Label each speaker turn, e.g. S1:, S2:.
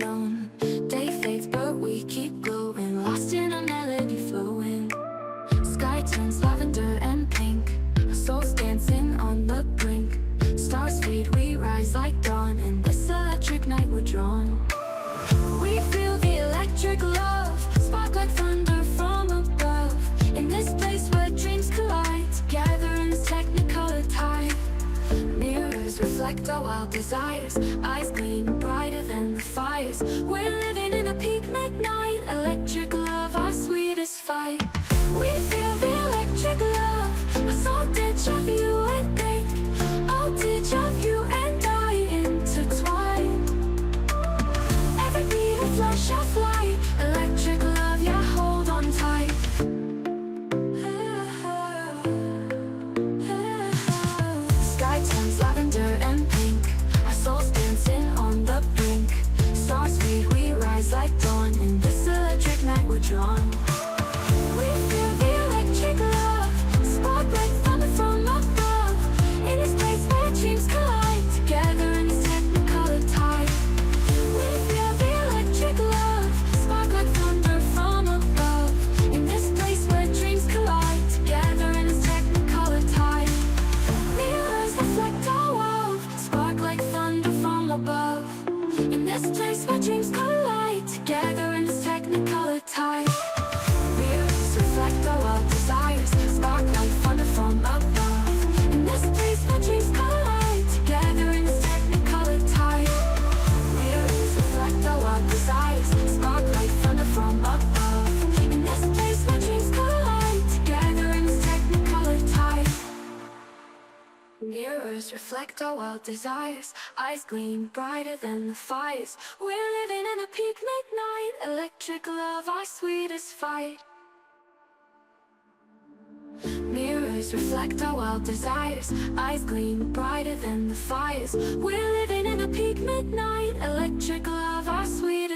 S1: unknown. Day fades but we keep glowing, lost in a melody flowing. Sky turns lavender and pink, our souls dancing on the brink. Stars fade, we rise like dawn, in this electric night we're drawn. We feel the electric love, spark like thunder from above. In this place where dreams collide, together in this technicolor tide. Mirrors reflect our wild desires, eyes gleam brighter than the fires. We're living in a peak midnight, electric love, our sweetest fight. We feel the electric love, a saltage of you and think, voltage of you and I intertwine. Every beat a flash of light, electric love, yeah, hold on tight. Sky turns lavender and pink, our souls dancing on the brink. Stars fade, we rise like dawn, in this electric night we're drawn. We feel the electric love, spark like thunder from above. In this place where dreams collide, together in this technicolor tide. We feel the electric love, spark like thunder from above. In this place where dreams collide, together in this technicolor tide. Mirrors reflect our world, spark like thunder from above. In this place where dreams collide, together in this technicolor tide. Mirrors reflect our wild desires, spark like thunder from above. In this place where dreams collide, together in this technicolor tide. Mirrors reflect our wild desires, spark like thunder from above. In this place where dreams collide, together in this technicolor tide. Mirrors reflect our wild desires, eyes gleam brighter than the fires. We're living in a peak midnight, electric love, our sweetest fight. Mirrors reflect our wild desires, eyes gleam brighter than the fires. We're living in a peak midnight, electric love, our sweetest